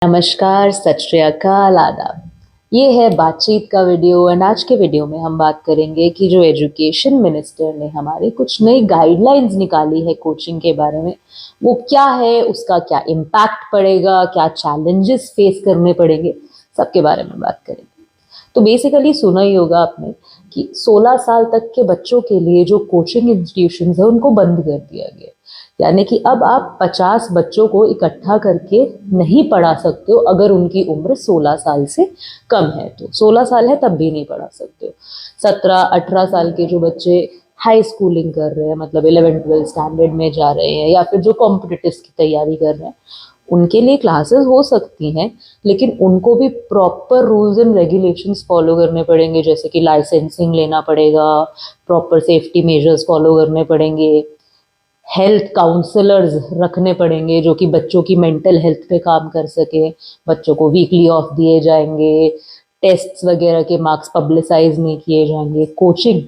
नमस्कार, सत श्री अकाल, आदाब। ये है बातचीत का वीडियो एंड आज के वीडियो में हम बात करेंगे कि जो एजुकेशन मिनिस्टर ने हमारी कुछ नई गाइडलाइंस निकाली है कोचिंग के बारे में, वो क्या है, उसका क्या इम्पैक्ट पड़ेगा, क्या चैलेंजेस फेस करने पड़ेंगे, सबके बारे में बात करेंगे। तो बेसिकली सुना ही होगा आपने कि 16 साल तक के बच्चों के लिए जो कोचिंग इंस्टीट्यूशंस है उनको बंद कर दिया गया। यानी कि अब आप 50 बच्चों को इकट्ठा करके नहीं पढ़ा सकते हो अगर उनकी उम्र 16 साल से कम है। तो 16 साल है तब भी नहीं पढ़ा सकते हो। 17-18 साल के जो बच्चे हाई स्कूलिंग कर रहे हैं, मतलब 11-12 स्टैंडर्ड में जा रहे हैं या फिर जो कॉम्पिटिटिव्स की तैयारी कर रहे हैं, उनके लिए क्लासेस हो सकती हैं, लेकिन उनको भी proper rules and regulations follow करने पड़ेंगे। जैसे कि लाइसेंसिंग लेना पड़ेगा, प्रॉपर सेफ्टी मेजर्स फॉलो करने पड़ेंगे, हेल्थ काउंसलर्स रखने पड़ेंगे जो कि बच्चों की मेंटल हेल्थ पे काम कर सके। बच्चों को वीकली ऑफ दिए जाएंगे, टेस्ट्स वगैरह के मार्क्स पब्लिसाइज नहीं किए जाएंगे, कोचिंग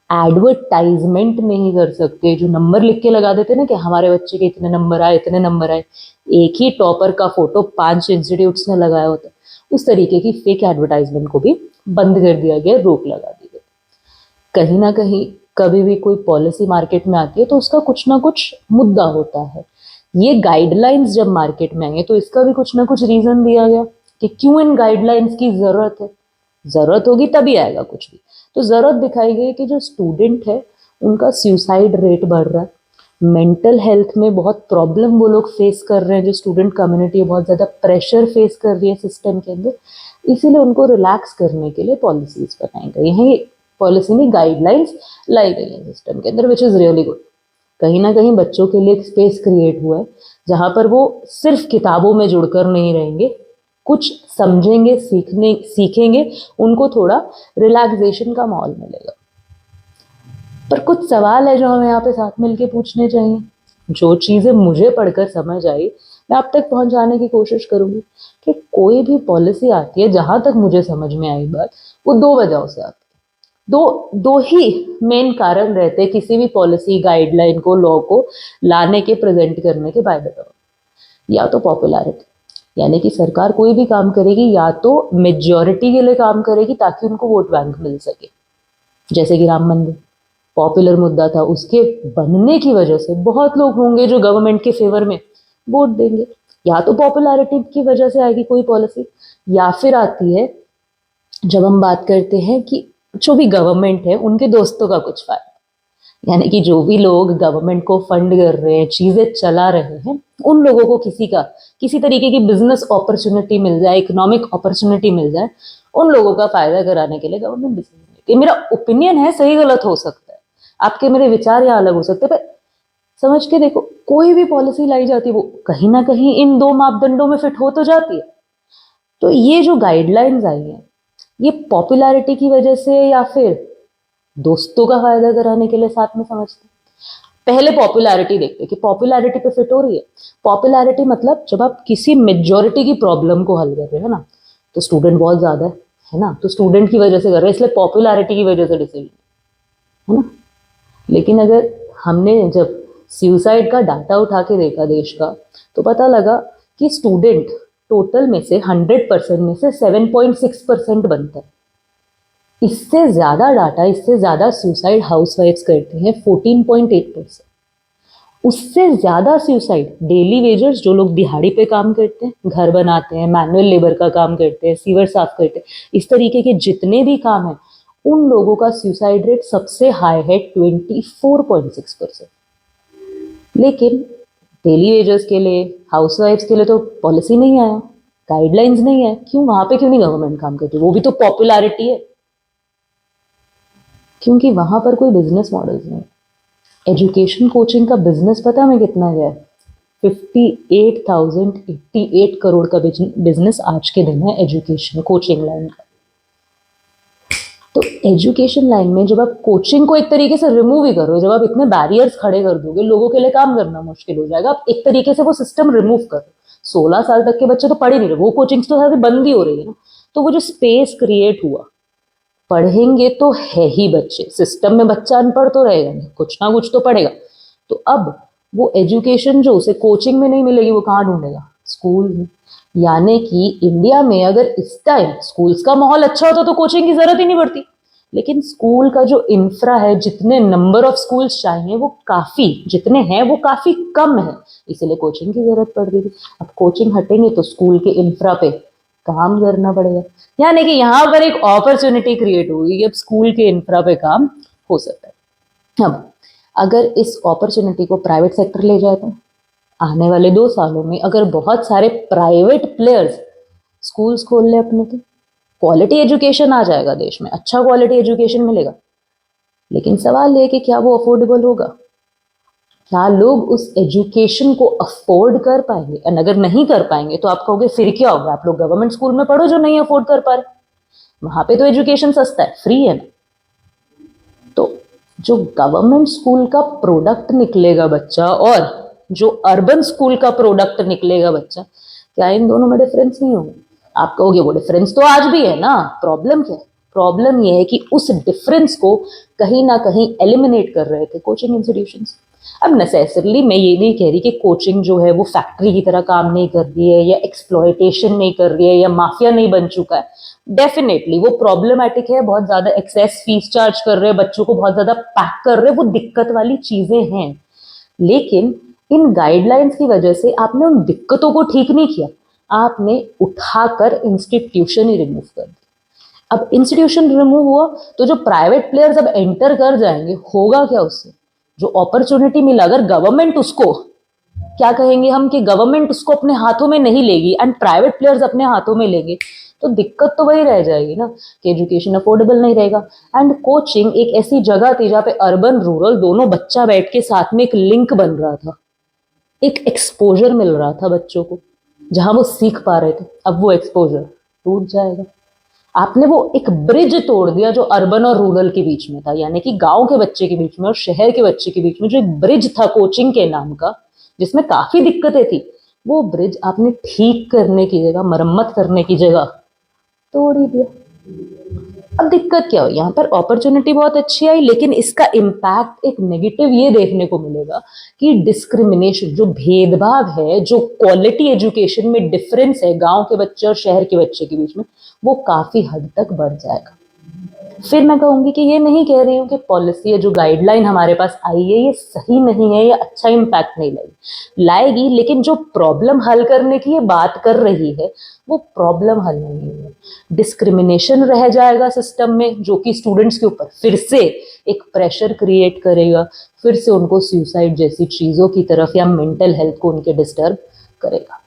एडवर्टाइजमेंट नहीं कर सकते। जो नंबर लिख के लगा देते ना कि हमारे बच्चे के इतने नंबर आए, इतने नंबर आए, एक ही टॉपर का फोटो 5 इंस्टीट्यूट्स ने लगाया होता है, उस तरीके की फेक एडवर्टाइजमेंट को भी बंद कर दिया गया, रोक लगा दी गई। कहीं ना कहीं कभी भी कोई पॉलिसी मार्केट में आती है तो उसका कुछ ना कुछ मुद्दा होता है। ये गाइडलाइंस जब मार्केट में आएंगे तो इसका भी कुछ ना कुछ रीजन दिया गया कि क्यों इन गाइडलाइंस की जरूरत है। जरूरत होगी तभी आएगा कुछ भी। तो जरूरत दिखाई गई कि जो स्टूडेंट है उनका सुसाइड रेट बढ़ रहा है, मेंटल हेल्थ में बहुत प्रॉब्लम वो लोग फेस कर रहे हैं। जो स्टूडेंट कम्युनिटी बहुत ज़्यादा प्रेशर फेस कर रही है सिस्टम के अंदर, इसीलिए उनको रिलैक्स करने के लिए पॉलिसीज बनाई गई हैं। पॉलिसी में गाइडलाइंस लाई गई हैं सिस्टम के अंदर, विच इज़ रियली गुड। कहीं ना कहीं बच्चों के लिए एक स्पेस क्रिएट हुआ है जहाँ पर वो सिर्फ किताबों में जुड़कर नहीं रहेंगे, कुछ समझेंगे, सीखेंगे, उनको थोड़ा रिलैक्सेशन का माहौल मिलेगा। पर कुछ सवाल है जो हमें यहाँ पे साथ मिलके पूछने चाहिए। जो चीज़ें मुझे पढ़कर समझ आई मैं आप तक पहुंचाने की कोशिश करूंगी कि कोई भी पॉलिसी आती है, जहां तक मुझे समझ में आई बात, वो दो वजहों से आती है। दो ही मेन कारण रहते हैं किसी भी पॉलिसी, गाइडलाइन को, लॉ को लाने के, प्रेजेंट करने के बाय द गवर्नमेंट। या तो पॉपुलैरिटी, यानी कि सरकार कोई भी काम करेगी या तो मेजॉरिटी के लिए काम करेगी ताकि उनको वोट बैंक मिल सके। जैसे कि राम मंदिर पॉपुलर मुद्दा था, उसके बनने की वजह से बहुत लोग होंगे जो गवर्नमेंट के फेवर में वोट देंगे। या तो पॉपुलैरिटी की वजह से आएगी कोई पॉलिसी, या फिर आती है जब हम बात करते हैं कि जो भी गवर्नमेंट है उनके दोस्तों का कुछ फायदा। यानी कि जो भी लोग गवर्नमेंट को फंड कर रहे हैं, चीजें चला रहे हैं, उन लोगों को किसी तरीके की बिजनेस अपॉर्चुनिटी मिल जाए, इकोनॉमिक अपॉर्चुनिटी मिल जाए, उन लोगों का फायदा कराने के लिए गवर्नमेंट डिसीजन लेती है। मेरा ओपिनियन है, सही गलत हो सकता है, आपके मेरे विचार यहाँ अलग हो सकते हैं, पर समझ के देखो, कोई भी पॉलिसी लाई जाती है वो कहीं ना कहीं इन दो मापदंडों में फिट हो तो जाती है। तो ये जो गाइडलाइंस आई है, ये पॉपुलैरिटी की वजह से या फिर दोस्तों का फायदा कराने के लिए साथ में समझते हैं। पहले पॉपुलैरिटी देखते हैं कि पॉपुलैरिटी पे फिट हो रही है। पॉपुलैरिटी मतलब जब आप किसी मेजॉरिटी की प्रॉब्लम को हल कर रहे हो ना, तो स्टूडेंट बहुत ज्यादा है ना, तो स्टूडेंट की वजह से कर रहे हैं, इसलिए पॉपुलैरिटी की वजह से डिसीजन, है ना। लेकिन अगर हमने जब सुसाइड का डाटा उठा के देखा देश का, तो पता लगा कि स्टूडेंट टोटल में से 100% में से 7.6% बनता है। इससे ज्यादा डाटा, इससे ज्यादा सुसाइड हाउसवाइफ्स करते हैं, 14.8%। उससे ज्यादा सुसाइड डेली वेजर्स, जो लोग दिहाड़ी पे काम करते हैं, घर बनाते हैं, मैनुअल लेबर का काम करते हैं, सीवर साफ करते हैं, इस तरीके के जितने भी काम हैं, उन लोगों का सुसाइड रेट सबसे हाई है, 24.6%। लेकिन डेली वेजर्स के लिए, हाउसवाइफ्स के लिए तो पॉलिसी नहीं आया, गाइडलाइंस नहीं है। क्यों? वहां पे क्यों नहीं गवर्नमेंट काम करती? वो भी तो पॉपुलैरिटी है, क्योंकि वहां पर कोई बिजनेस मॉडल नहीं। एजुकेशन कोचिंग का बिजनेस पता है मैं कितना गया है? 58,088 करोड़ का बिजनेस आज के दिन है एजुकेशन कोचिंग लाइन का। तो एजुकेशन लाइन में जब आप कोचिंग को एक तरीके से रिमूव ही करो, जब आप इतने बैरियर्स खड़े कर दोगे, लोगों के लिए काम करना मुश्किल हो जाएगा। आप एक तरीके से वो सिस्टम रिमूव करो। 16 साल तक के बच्चे तो पढ़ ही नहीं रहे, वो कोचिंग्स तो सारी बंद ही हो रही है ना। तो वो जो स्पेस क्रिएट हुआ, पढ़ेंगे तो है ही बच्चे, सिस्टम में बच्चा अनपढ़ तो रहेगा नहीं, कुछ ना कुछ तो पढ़ेगा। तो अब वो एजुकेशन जो उसे कोचिंग में नहीं मिलेगी, वो कहाँ ढूंढेगा? स्कूल में। यानी कि इंडिया में अगर इस टाइम स्कूल्स का माहौल अच्छा होता तो कोचिंग की जरूरत ही नहीं पड़ती, लेकिन स्कूल का जो इंफ्रा है, जितने नंबर ऑफ स्कूल्स चाहिए वो काफी, जितने हैं वो काफी कम है, इसीलिए कोचिंग की जरूरत पड़ रही थी। अब कोचिंग हटेंगे तो स्कूल के इंफ्रा पे काम करना पड़ेगा, यानी कि यहाँ पर एक अपॉर्चुनिटी क्रिएट होगी कि अब स्कूल के इंफ्रा पे काम हो सकता है। अब अगर इस अपॉर्चुनिटी को प्राइवेट सेक्टर ले जाए तो आने वाले 2 सालों में अगर बहुत सारे प्राइवेट प्लेयर्स स्कूल्स खोल ले अपने, तो क्वालिटी एजुकेशन आ जाएगा देश में, अच्छा क्वालिटी एजुकेशन मिलेगा। लेकिन सवाल ये कि क्या वो अफोर्डेबल होगा, क्या लोग उस एजुकेशन को अफोर्ड कर पाएंगे? और अगर नहीं कर पाएंगे तो आप कहोगे फिर क्या होगा, आप लोग गवर्नमेंट स्कूल में पढ़ो जो नहीं अफोर्ड कर पा रहे, वहां पे तो एजुकेशन सस्ता है, फ्री है ना। तो जो गवर्नमेंट स्कूल का प्रोडक्ट निकलेगा बच्चा और जो अर्बन स्कूल का प्रोडक्ट निकलेगा बच्चा, क्या इन दोनों में डिफरेंस नहीं होगा? आप कहोगे वो डिफरेंस तो आज भी है ना, प्रॉब्लम क्या है? प्रॉब्लम ये है कि उस डिफरेंस को कहीं ना कहीं एलिमिनेट कर रहे थे कोचिंग इंस्टीट्यूशंस। अब नेसेसरली मैं ये नहीं कह रही कि कोचिंग जो है वो फैक्ट्री की तरह काम नहीं कर रही है, या एक्सप्लॉयटेशन नहीं कर रही है, या माफिया नहीं बन चुका है। डेफिनेटली वो प्रॉब्लमेटिक है, बहुत ज्यादा एक्सेस फीस चार्ज कर रहे हैं, बच्चों को बहुत ज्यादा पैक कर रहे हैं, वो दिक्कत वाली चीजें हैं। लेकिन इन गाइडलाइंस की वजह से आपने उन दिक्कतों को ठीक नहीं किया, आपने उठाकर इंस्टीट्यूशन ही रिमूव कर दिया। अब इंस्टीट्यूशन रिमूव हुआ तो जो प्राइवेट प्लेयर्स अब एंटर कर जाएंगे, होगा क्या उससे? जो अपॉर्चुनिटी मिला, अगर गवर्नमेंट उसको, क्या कहेंगे हम कि गवर्नमेंट उसको अपने हाथों में नहीं लेगी एंड प्राइवेट प्लेयर्स अपने हाथों में लेंगे, तो दिक्कत तो वही रह जाएगी ना कि एजुकेशन अफोर्डेबल नहीं रहेगा। एंड कोचिंग एक ऐसी जगह थी जहाँ पे अर्बन रूरल दोनों बच्चा बैठ के साथ में एक लिंक बन रहा था, एक एक्सपोजर मिल रहा था बच्चों को, जहां वो सीख पा रहे थे। अब वो एक्सपोजर टूट जाएगा। आपने वो एक ब्रिज तोड़ दिया जो अर्बन और रूरल के बीच में था, यानी कि गांव के बच्चे के बीच में और शहर के बच्चे के बीच में जो एक ब्रिज था कोचिंग के नाम का, जिसमें काफी दिक्कतें थी, वो ब्रिज आपने ठीक करने की जगह, मरम्मत करने की जगह तोड़ ही दिया। अब दिक्कत क्या हो, यहाँ पर अपॉर्चुनिटी बहुत अच्छी आई, लेकिन इसका इम्पैक्ट एक नेगेटिव ये देखने को मिलेगा कि डिस्क्रिमिनेशन, जो भेदभाव है, जो क्वालिटी एजुकेशन में डिफरेंस है गांव के बच्चे और शहर के बच्चे के बीच में, वो काफी हद तक बढ़ जाएगा। फिर मैं कहूंगी कि ये नहीं कह रही हूँ कि पॉलिसी है, जो गाइडलाइन हमारे पास आई है, ये सही नहीं है, ये अच्छा इम्पैक्ट नहीं लाएगी, लेकिन जो प्रॉब्लम हल करने की ये बात कर रही है वो प्रॉब्लम हल नहीं है। डिस्क्रिमिनेशन रह जाएगा सिस्टम में, जो कि स्टूडेंट्स के ऊपर फिर से एक प्रेशर क्रिएट करेगा, फिर से उनको सुसाइड जैसी चीजों की तरफ या मेंटल हेल्थ को उनके डिस्टर्ब करेगा।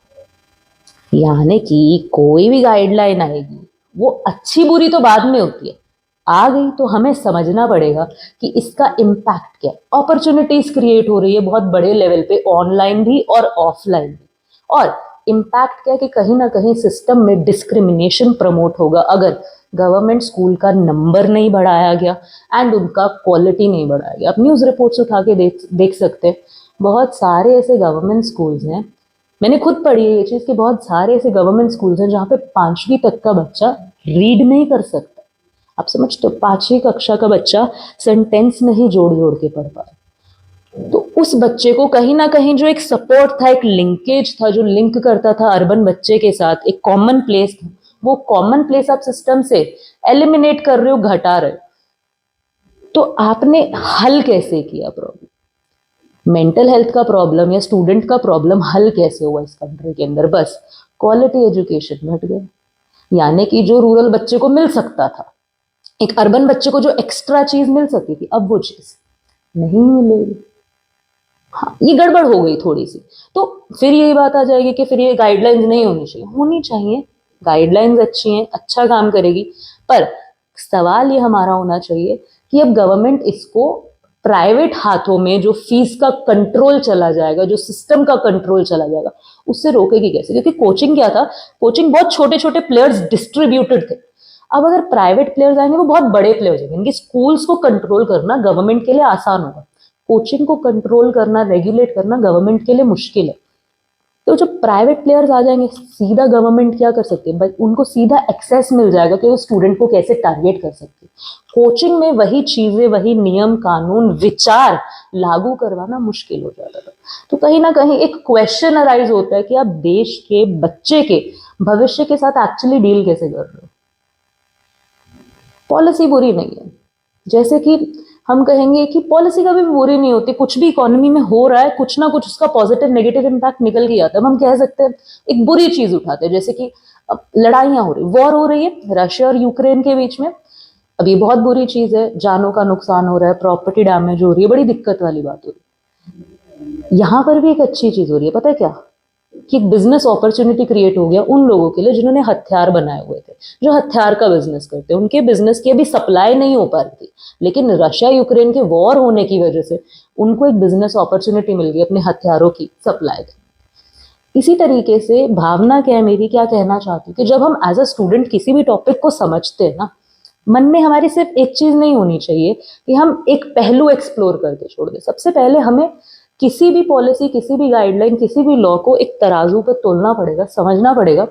यानी कि कोई भी गाइडलाइन आएगी वो अच्छी बुरी तो बाद में होती है, आ गई तो हमें समझना पड़ेगा कि इसका इम्पैक्ट क्या है। अपॉर्चुनिटीज क्रिएट हो रही है बहुत बड़े लेवल पे, ऑनलाइन भी और ऑफलाइन भी, और इम्पैक्ट क्या है कि कहीं ना कहीं सिस्टम में डिस्क्रिमिनेशन प्रमोट होगा अगर गवर्नमेंट स्कूल का नंबर नहीं बढ़ाया गया एंड उनका क्वालिटी नहीं बढ़ाया गया। आप न्यूज रिपोर्ट्स उठा के देख सकते हैं, बहुत सारे ऐसे गवर्नमेंट स्कूल्स हैं, मैंने खुद पढ़ी है ये चीज कि बहुत सारे ऐसे गवर्नमेंट स्कूल्स हैं जहाँ पे 5वीं तक का बच्चा रीड नहीं कर सकता। आप समझते हो, 5वीं कक्षा का बच्चा सेंटेंस नहीं जोड़ जोड़ के पढ़ पा रहा, तो उस बच्चे को कहीं ना कहीं जो एक सपोर्ट था, एक लिंकेज था जो लिंक करता था अर्बन बच्चे के साथ, एक कॉमन प्लेस था, वो कॉमन प्लेस आप सिस्टम से एलिमिनेट कर रहे हो, घटा रहे हो। तो आपने हल कैसे किया प्रॉब्लम? मेंटल हेल्थ का प्रॉब्लम या स्टूडेंट का प्रॉब्लम हल कैसे हुआ इस कंट्री के अंदर? बस क्वालिटी एजुकेशन घट गया, यानी कि जो रूरल बच्चे को मिल सकता था, एक अर्बन बच्चे को जो एक्स्ट्रा चीज मिल सकती थी, अब वो चीज नहीं मिलेगी। हाँ, ये गड़बड़ हो गई थोड़ी सी, तो फिर यही बात आ जाएगी कि फिर ये गाइडलाइंस नहीं होनी चाहिए। होनी चाहिए, गाइडलाइंस अच्छी हैं, अच्छा काम करेगी, पर सवाल ये हमारा होना चाहिए कि अब गवर्नमेंट इसको प्राइवेट हाथों में, जो फीस का कंट्रोल चला जाएगा, जो सिस्टम का कंट्रोल चला जाएगा, उससे रोकेगी कैसे? क्योंकि कोचिंग क्या था, कोचिंग बहुत छोटे छोटे प्लेयर्स डिस्ट्रीब्यूटेड थे। अब अगर प्राइवेट प्लेयर्स आएंगे वो बहुत बड़े प्लेयर्स होंगे, इनके स्कूल्स को कंट्रोल करना गवर्नमेंट के लिए आसान होगा, कोचिंग को कंट्रोल करना, रेगुलेट करना गवर्नमेंट के लिए मुश्किल है। तो जो प्राइवेट प्लेयर्स आ जाएंगे, सीधा गवर्नमेंट क्या कर सकती है, बस उनको सीधा एक्सेस मिल जाएगा कि वो स्टूडेंट को कैसे टारगेट कर सकती है। कोचिंग में वही चीजें, वही नियम कानून विचार लागू करवाना मुश्किल हो जाता था। तो कहीं ना कहीं एक क्वेश्चन अराइज होता है कि आप देश के बच्चे के भविष्य के साथ एक्चुअली डील कैसे कर रहे हो। पॉलिसी बुरी नहीं है, जैसे कि हम कहेंगे कि पॉलिसी कभी भी बुरी नहीं होती, कुछ भी इकोनॉमी में हो रहा है कुछ ना कुछ उसका पॉजिटिव नेगेटिव इम्पैक्ट निकल के आता है। हम कह सकते हैं एक बुरी चीज उठाते हैं, जैसे कि अब लड़ाइयां हो रही, वॉर हो रही है रशिया और यूक्रेन के बीच में। अब ये बहुत बुरी चीज है, जानों का नुकसान हो रहा है, प्रॉपर्टी डैमेज हो रही है, बड़ी दिक्कत वाली बात हो रही है। यहाँ पर भी एक अच्छी चीज हो रही है, पता है क्या, कि एक बिजनेस अपॉर्चुनिटी क्रिएट हो गया उन लोगों के लिए जिन्होंने हथियार बनाए हुए थे, जो हथियार का बिजनेस करते हैं। उनके बिजनेस की अभी सप्लाई नहीं हो पा रही थी, लेकिन रशिया यूक्रेन के वॉर होने की वजह से उनको एक बिजनेस अपॉर्चुनिटी मिल गई अपने हथियारों की सप्लाई की। इसी तरीके से भावना क्या है मेरी, क्या कहना चाहती हूँ कि जब हम एज अ स्टूडेंट किसी भी टॉपिक को समझते हैं ना, मन में हमारी सिर्फ एक चीज नहीं होनी चाहिए कि हम एक पहलू एक्सप्लोर करके छोड़ दें। सबसे पहले हमें किसी भी पॉलिसी, किसी भी गाइडलाइन, किसी भी लॉ को एक तराजू पर तोलना पड़ेगा, समझना पड़ेगा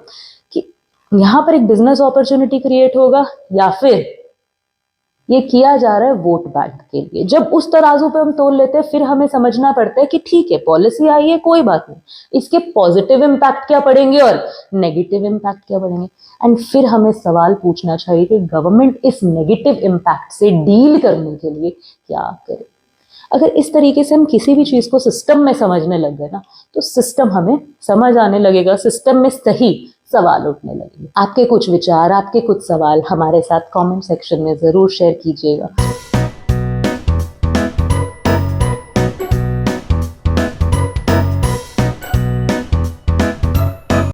कि यहाँ पर एक बिजनेस अपॉर्चुनिटी क्रिएट होगा या फिर ये किया जा रहा है वोट बैंक के लिए। जब उस तराजू पे हम तोल लेते हैं, फिर हमें समझना पड़ता है कि ठीक है पॉलिसी आई है, कोई बात नहीं, इसके पॉजिटिव इम्पैक्ट क्या पड़ेंगे और नेगेटिव इम्पैक्ट क्या पड़ेंगे। एंड फिर हमें सवाल पूछना चाहिए कि गवर्नमेंट इस नेगेटिव इम्पैक्ट से डील करने के लिए क्या करे। अगर इस तरीके से हम किसी भी चीज को सिस्टम में समझने लग गए ना, तो सिस्टम हमें समझ आने लगेगा, सिस्टम में सही सवाल उठने लगेंगे। आपके कुछ विचार, आपके कुछ सवाल हमारे साथ कमेंट सेक्शन में जरूर शेयर कीजिएगा।